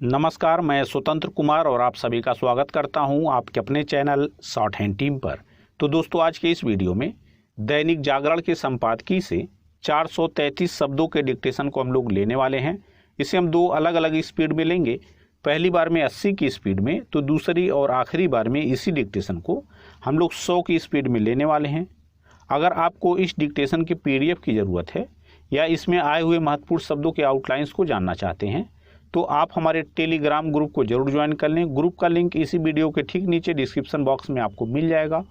नमस्कार, मैं स्वतंत्र कुमार और आप सभी का स्वागत करता हूं आपके अपने चैनल शॉर्ट हैंड टीम पर। तो दोस्तों, आज के इस वीडियो में दैनिक जागरण के संपादकीय से 433 शब्दों के डिक्टेशन को हम लोग लेने वाले हैं। इसे हम दो अलग अलग स्पीड में लेंगे। पहली बार में 80 की स्पीड में, तो दूसरी और आखिरी बार में इसी डिक्टेशन को हम लोग 100 की स्पीड में लेने वाले हैं। अगर आपको इस डिक्टेशन की PDF की ज़रूरत है या इसमें आए हुए महत्वपूर्ण शब्दों के आउटलाइंस को जानना चाहते हैं तो आप हमारे टेलीग्राम ग्रुप को जरूर ज्वाइन कर लें। ग्रुप का लिंक इसी वीडियो के ठीक नीचे डिस्क्रिप्शन बॉक्स में आपको मिल जाएगा।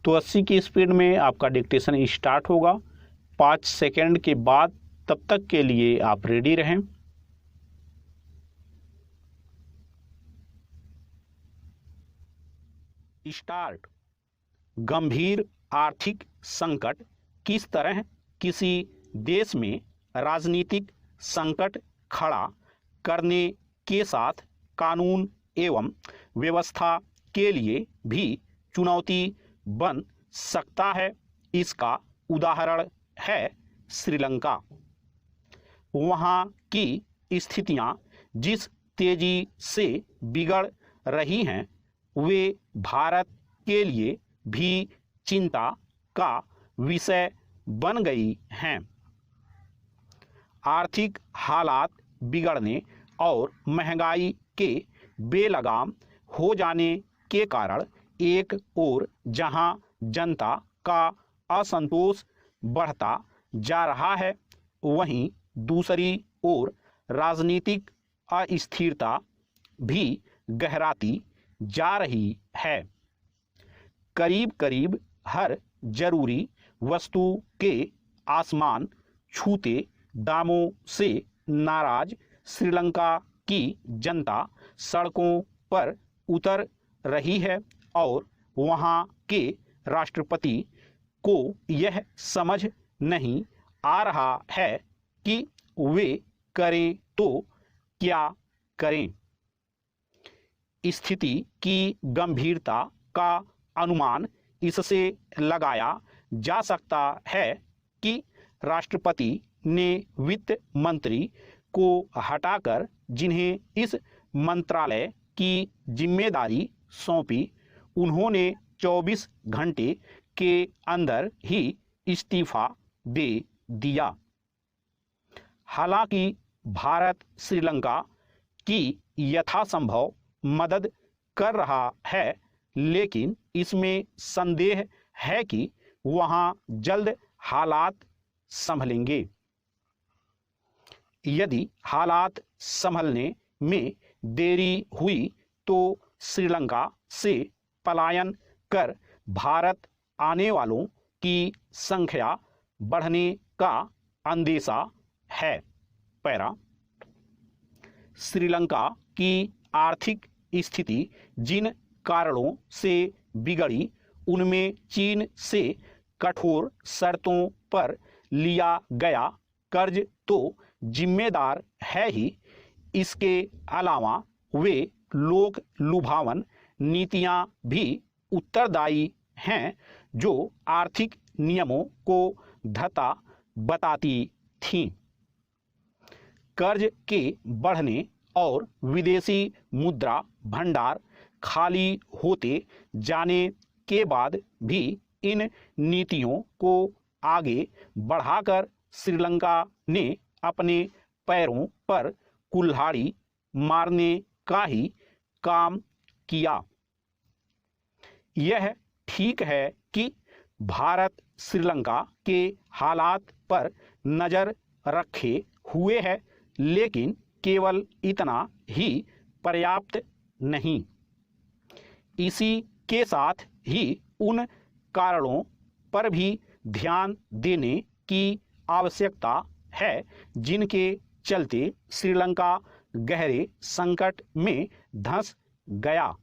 तो 80 की स्पीड में आपका डिक्टेशन स्टार्ट होगा 5 सेकंड के बाद। तब तक के लिए आप रेडी रहें। स्टार्ट। गंभीर आर्थिक संकट किस तरह किसी देश में राजनीतिक संकट खड़ा करने के साथ कानून एवं व्यवस्था के लिए भी चुनौती बन सकता है, इसका उदाहरण है श्रीलंका। वहाँ की स्थितियाँ जिस तेजी से बिगड़ रही हैं वे भारत के लिए भी चिंता का विषय बन गई हैं। आर्थिक हालात बिगड़ने और महंगाई के बेलगाम हो जाने के कारण एक ओर जहां जनता का असंतोष बढ़ता जा रहा है, वहीं दूसरी ओर राजनीतिक अस्थिरता भी गहराती जा रही है। करीब करीब हर जरूरी वस्तु के आसमान छूते दामों से नाराज श्रीलंका की जनता सड़कों पर उतर रही है और वहां के राष्ट्रपति को यह समझ नहीं आ रहा है कि वे करें तो क्या करें। स्थिति की गंभीरता का अनुमान इससे लगाया जा सकता है कि राष्ट्रपति ने वित्त मंत्री को हटाकर जिन्हें इस मंत्रालय की जिम्मेदारी सौंपी, उन्होंने 24 घंटे के अंदर ही इस्तीफा दे दिया। हालांकि भारत श्रीलंका की यथासंभव मदद कर रहा है, लेकिन इसमें संदेह है कि वहां जल्द हालात संभलेंगे। यदि हालात संभलने में देरी हुई तो श्रीलंका से पलायन कर भारत आने वालों की संख्या बढ़ने का अंदेशा है। पैरा। श्रीलंका की आर्थिक स्थिति जिन कारणों से बिगड़ी उनमें चीन से कठोर शर्तों पर लिया गया कर्ज तो जिम्मेदार है ही, इसके अलावा वे लोक लुभावन नीतियां भी उत्तरदायी हैं जो आर्थिक नियमों को धता बताती थीं। कर्ज के बढ़ने और विदेशी मुद्रा भंडार खाली होते जाने के बाद भी इन नीतियों को आगे बढ़ाकर श्रीलंका ने अपने पैरों पर कुल्हाड़ी मारने का ही काम किया। यह ठीक है कि भारत श्रीलंका के हालात पर नज़र रखे हुए है, लेकिन केवल इतना ही पर्याप्त नहीं। इसी के साथ ही उन कारणों पर भी ध्यान देने की आवश्यकता है जिनके चलते श्रीलंका गहरे संकट में धंस गया।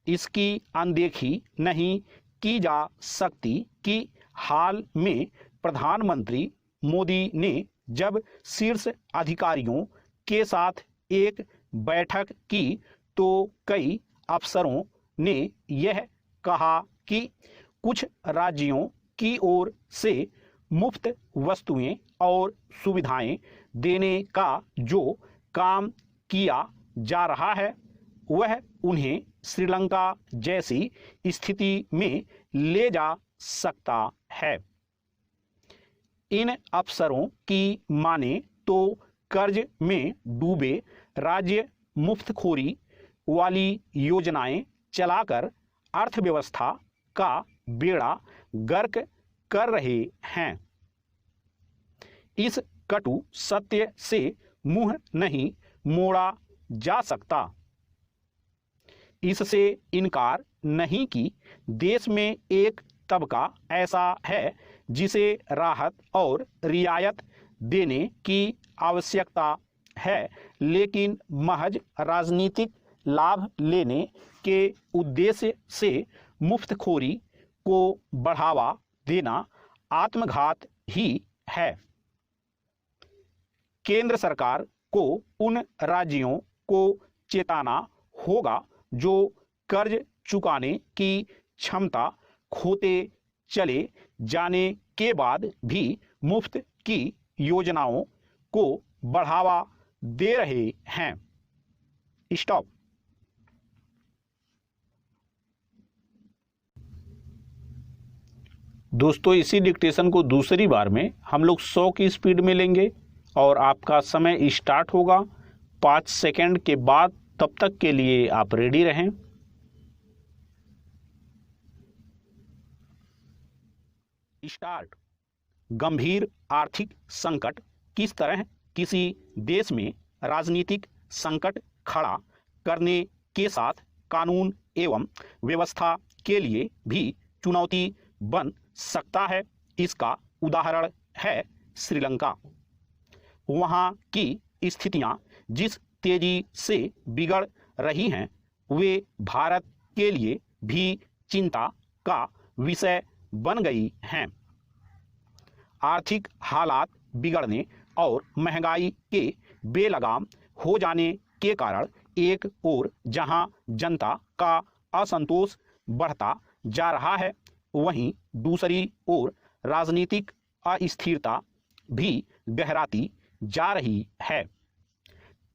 इसकी अनदेखी नहीं की जा सकती कि हाल में प्रधानमंत्री मोदी ने जब शीर्ष अधिकारियों के साथ एक बैठक की तो कई अफसरों ने यह कहा कि कुछ राज्यों की ओर से मुफ्त वस्तुएं और सुविधाएं देने का जो काम किया जा रहा है वह उन्हें श्रीलंका जैसी स्थिति में ले जा सकता है। इन अफसरों की माने तो कर्ज में डूबे राज्य मुफ्तखोरी वाली योजनाएं चलाकर अर्थव्यवस्था का बेड़ा गर्क कर रहे हैं। इस कटु सत्य से मुंह नहीं मोड़ा जा सकता। इससे इनकार नहीं कि देश में एक तबका ऐसा है जिसे राहत और रियायत देने की आवश्यकता है, लेकिन महज राजनीतिक लाभ लेने के उद्देश्य से मुफ्तखोरी को बढ़ावा देना आत्मघात ही है। केंद्र सरकार को उन राज्यों को चेताना होगा जो कर्ज चुकाने की क्षमता खोते चले जाने के बाद भी मुफ्त की योजनाओं को बढ़ावा दे रहे हैं। स्टॉप। दोस्तों, इसी डिक्टेशन को दूसरी बार में हम लोग 100 की स्पीड में लेंगे और आपका समय स्टार्ट होगा 5 सेकंड के बाद। तब तक के लिए आप रेडी रहें। स्टार्ट। गंभीर आर्थिक संकट किस तरह किसी देश में राजनीतिक संकट खड़ा करने के साथ कानून एवं व्यवस्था के लिए भी चुनौती बन सकता है, इसका उदाहरण है श्रीलंका। वहां की स्थितियां जिस तेजी से बिगड़ रही हैं वे भारत के लिए भी चिंता का विषय बन गई हैं। आर्थिक हालात बिगड़ने और महंगाई के बेलगाम हो जाने के कारण एक ओर जहां जनता का असंतोष बढ़ता जा रहा है, वहीं दूसरी ओर राजनीतिक अस्थिरता भी गहराती जा रही है।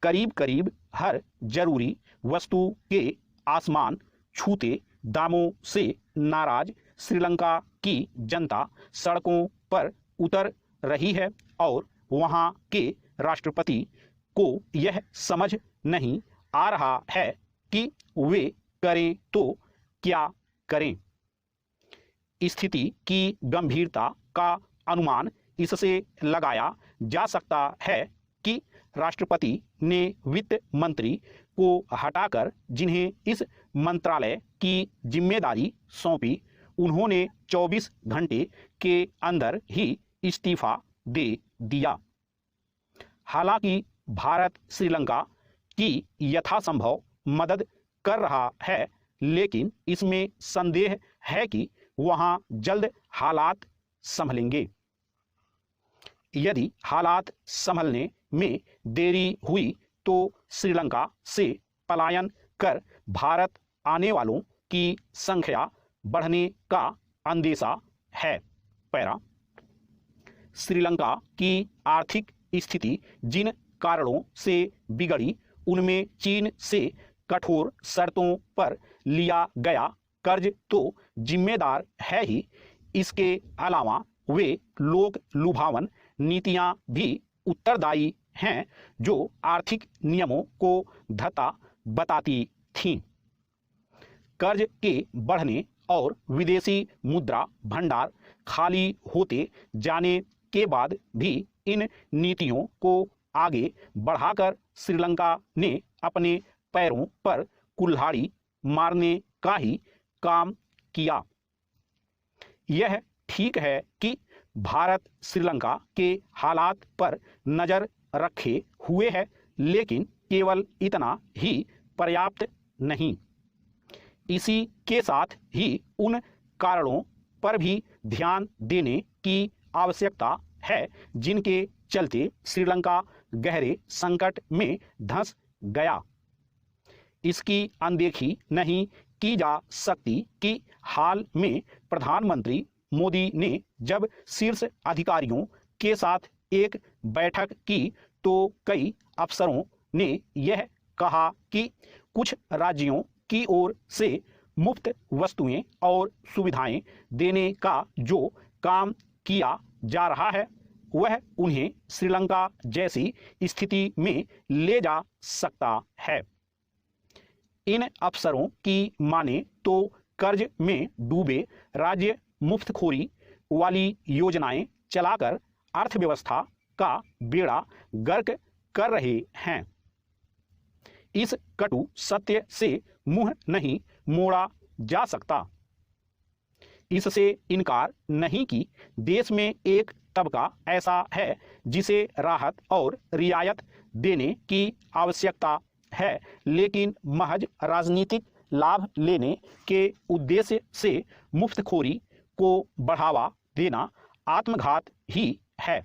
करीब करीब हर जरूरी वस्तु के आसमान छूते दामों से नाराज श्रीलंका की जनता सड़कों पर उतर रही है और वहां के राष्ट्रपति को यह समझ नहीं आ रहा है कि वे करें तो क्या करें। स्थिति की गंभीरता का अनुमान इससे लगाया जा सकता है कि राष्ट्रपति ने वित्त मंत्री को हटाकर जिन्हें इस मंत्रालय की जिम्मेदारी सौंपी, उन्होंने 24 घंटे के अंदर ही इस्तीफा दे दिया। हालांकि भारत श्रीलंका की यथासंभव मदद कर रहा है, लेकिन इसमें संदेह है कि वहां जल्द हालात संभलेंगे। यदि हालात संभलने में देरी हुई तो श्रीलंका से पलायन कर भारत आने वालों की संख्या बढ़ने का अंदेशा है। पैरा। श्रीलंका की आर्थिक स्थिति जिन कारणों से बिगड़ी उनमें चीन से कठोर शर्तों पर लिया गया कर्ज तो जिम्मेदार है ही, इसके अलावा वे लोक लुभावन नीतियां भी उत्तरदायी हैं जो आर्थिक नियमों को धत्ता बताती थीं। कर्ज के बढ़ने और विदेशी मुद्रा भंडार खाली होते जाने के बाद भी इन नीतियों को आगे बढ़ाकर श्रीलंका ने अपने पैरों पर कुल्हाड़ी मारने का ही काम किया। यह ठीक है कि भारत श्रीलंका के हालात पर नजर रखे हुए है, लेकिन केवल इतना ही पर्याप्त नहीं। इसी के साथ ही उन कारणों पर भी ध्यान देने की आवश्यकता है जिनके चलते श्रीलंका गहरे संकट में धंस गया। इसकी अनदेखी नहीं की जा सकती कि हाल में प्रधानमंत्री मोदी ने जब शीर्ष अधिकारियों के साथ एक बैठक की तो कई अफसरों ने यह कहा कि कुछ राज्यों की ओर से मुफ्त वस्तुएं और सुविधाएं देने का जो काम किया जा रहा है वह उन्हें श्रीलंका जैसी स्थिति में ले जा सकता है। इन अफसरों की माने तो कर्ज में डूबे राज्य मुफ्तखोरी वाली योजनाएं चलाकर अर्थव्यवस्था का बेड़ा गर्क कर रहे हैं। इस कटु सत्य से मुंह नहीं मोड़ा जा सकता। इससे इनकार नहीं कि देश में एक तबका ऐसा है जिसे राहत और रियायत देने की आवश्यकता है, लेकिन महज राजनीतिक लाभ लेने के उद्देश्य से मुफ्तखोरी को बढ़ावा देना आत्मघात ही है।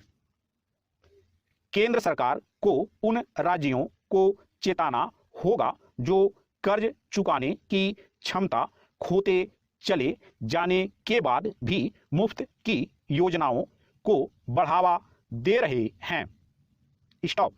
केंद्र सरकार को उन राज्यों को चेताना होगा जो कर्ज चुकाने की क्षमता खोते चले जाने के बाद भी मुफ्त की योजनाओं को बढ़ावा दे रहे हैं। स्टॉप।